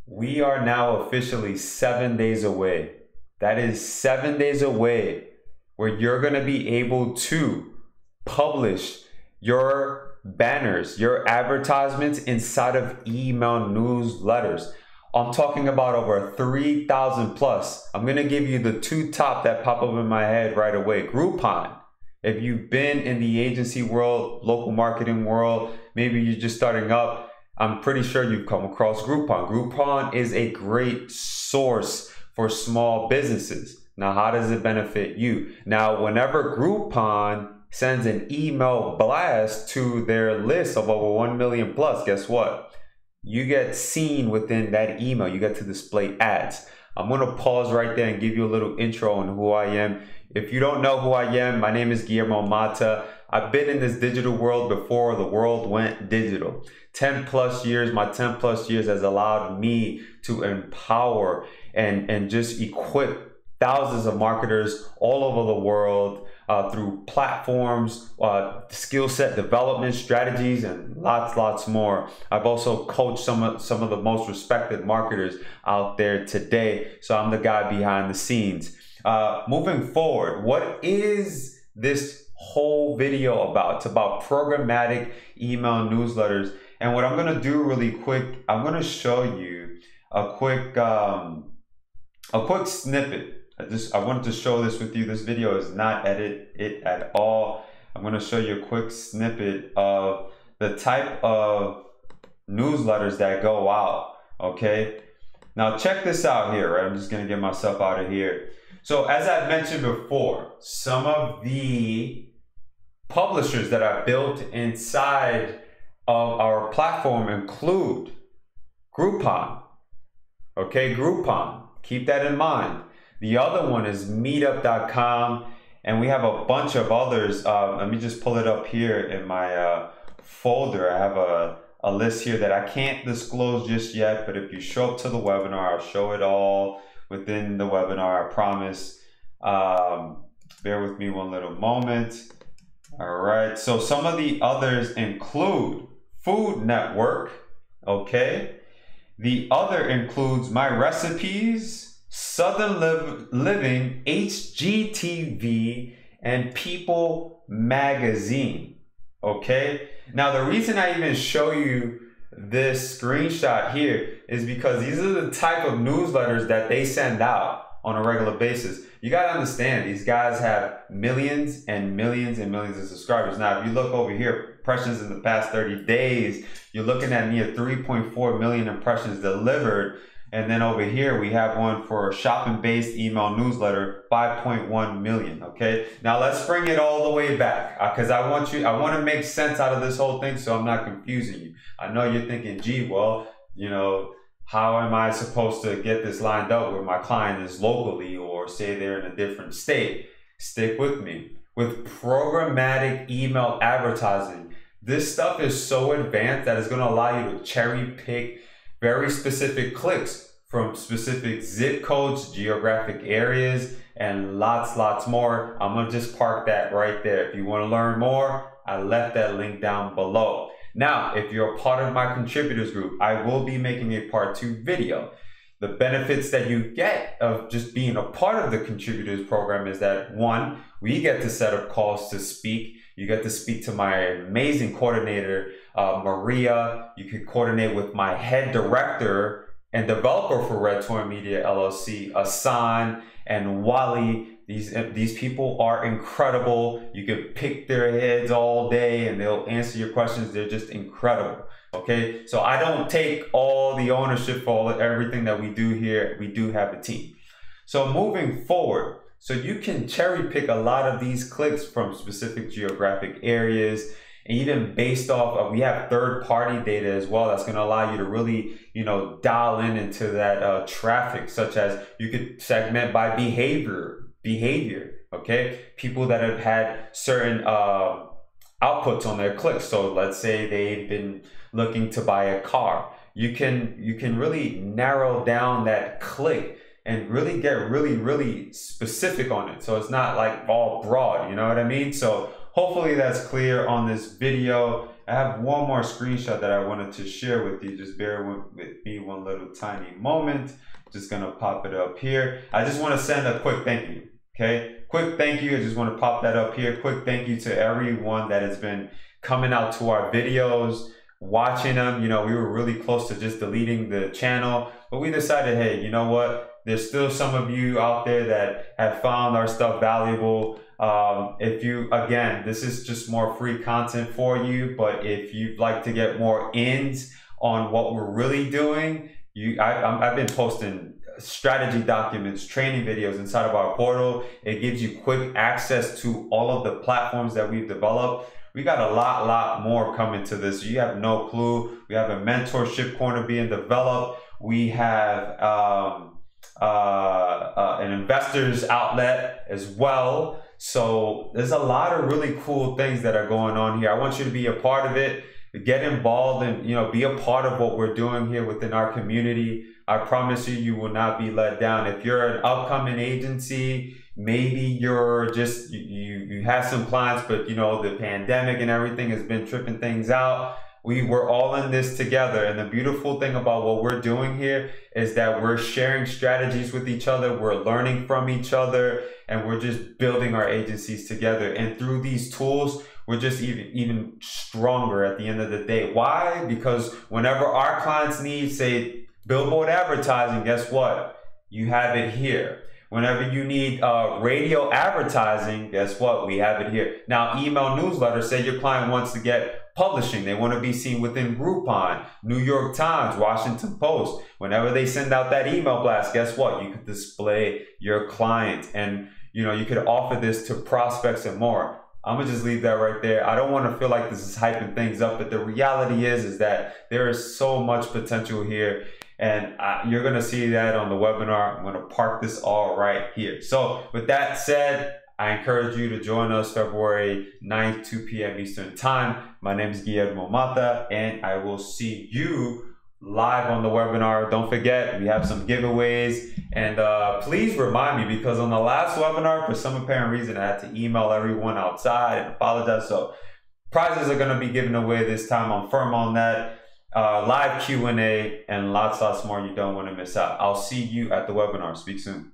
We are now officially 7 days away. That is 7 days away where you're going to be able to publish your banners, your advertisements inside of email newsletters. I'm talking about over 3,000 plus. I'm going to give you the two top that pop up in my head right away. Groupon. If you've been in the agency world, local marketing world, maybe you're just starting up, I'm pretty sure you've come across Groupon. Groupon is a great source for small businesses. Now, how does it benefit you? Now, whenever Groupon sends an email blast to their list of over 1 million plus, guess what? You get seen within that email. You get to display ads. I'm going to pause right there and give you a little intro on who I am. If you don't know who I am, my name is Guillermo Mata. I've been in this digital world before the world went digital. 10 plus years, my 10 plus years has allowed me to empower and just equip thousands of marketers all over the world through platforms, skill set development strategies, and lots more. I've also coached some of the most respected marketers out there today. So I'm the guy behind the scenes. Moving forward, what is this whole video about? It's about programmatic email newsletters. And what I'm going to do really quick, I'm going to show you a quick snippet. I wanted to show this with you. This video is not edited at all. I'm going to show you a quick snippet of the type of newsletters that go out. Okay. Now check this out here, right? I'm just going to get myself out of here. So as I mentioned before, some of the publishers that are built inside of our platform include Groupon. Okay, Groupon. Keep that in mind. The other one is meetup.com, and we have a bunch of others. Let me just pull it up here in my folder. I have a list here that I can't disclose just yet, but if you show up to the webinar, I'll show it all within the webinar, I promise. Bear with me one little moment. All right, so some of the others include Food Network, okay? The other includes My Recipes, Southern Living, HGTV, and People Magazine, okay? Now, the reason I even show you this screenshot here is because these are the type of newsletters that they send out on a regular basis. You got to understand, these guys have millions and millions and millions of subscribers. Now, if you look over here, impressions in the past 30 days, you're looking at near 3.4 million impressions delivered. And then over here, we have one for a shopping-based email newsletter, 5.1 million, okay? Now let's bring it all the way back because I want to make sense out of this whole thing so I'm not confusing you. I know you're thinking, gee, well, you know, how am I supposed to get this lined up where my client is locally or say they're in a different state? Stick with me. With programmatic email advertising, this stuff is so advanced that it's going to allow you to cherry pick very specific clicks from specific zip codes, geographic areas, and lots more. I'm going to just park that right there. If you want to learn more, I left that link down below. Now, if you're a part of my contributors group, I will be making a part 2 video. The benefits that you get of just being a part of the contributors program is that 1, we get to set up calls to speak. You get to speak to my amazing coordinator, Maria. You can coordinate with my head director and developer for Red Torn Media LLC, Asan and Wally. These people are incredible. You can pick their heads all day and they'll answer your questions. They're just incredible. Okay, so I don't take all the ownership for everything that we do here. We do have a team. So moving forward, so you can cherry pick a lot of these clicks from specific geographic areas, and even based off of, we have third-party data as well that's going to allow you to really, you know, dial into that traffic, such as you could segment by behavior, okay? People that have had certain outputs on their clicks. So let's say they've been looking to buy a car. You can really narrow down that click and really get really specific on it. So it's not like all broad, you know what I mean? So hopefully that's clear on this video. I have one more screenshot that I wanted to share with you. Just bear with me one little tiny moment. Just gonna pop it up here. I just want to send a quick thank you. Okay, quick thank you. I just want to pop that up here. Quick thank you to everyone that has been coming out to our videos, watching them. You know, we were really close to just deleting the channel, but we decided, hey, you know what? There's still some of you out there that have found our stuff valuable. If you, again, this is just more free content for you, but if you'd like to get more ins on what we're really doing, I've been posting strategy documents, training videos inside of our portal. It gives you quick access to all of the platforms that we've developed. We got a lot more coming to this. You have no clue. We have a mentorship corner being developed. We have an investors outlet as well. So there's a lot of really cool things that are going on here. I want you to be a part of it. Get involved and, you know, be a part of what we're doing here within our community. I promise you, you will not be let down. If you're an upcoming agency, maybe you're just, you have some clients, but you know, the pandemic and everything has been tripping things out. We're all in this together. And the beautiful thing about what we're doing here is that we're sharing strategies with each other. We're learning from each other, and we're just building our agencies together. And through these tools, we're just even stronger at the end of the day. Why? Because whenever our clients need, say, billboard advertising, guess what? You have it here. Whenever you need radio advertising, guess what? We have it here. Now, email newsletters, say your client wants to get publishing. They want to be seen within Groupon, New York Times, Washington Post. Whenever they send out that email blast, guess what? You could display your client, and you know, you could offer this to prospects and more. I'm gonna just leave that right there. I don't want to feel like this is hyping things up, but the reality is that there is so much potential here, and you're gonna see that on the webinar. I'm gonna park this all right here. So with that said, I encourage you to join us February 9th, 2 p.m. Eastern Time. My name is Guillermo Mata, and I will see you live on the webinar. Don't forget, we have some giveaways, and please remind me, because on the last webinar, for some apparent reason, I had to email everyone outside and apologize. So prizes are going to be given away this time. I'm firm on that. Live Q&A and lots more you don't want to miss out. I'll see you at the webinar. Speak soon.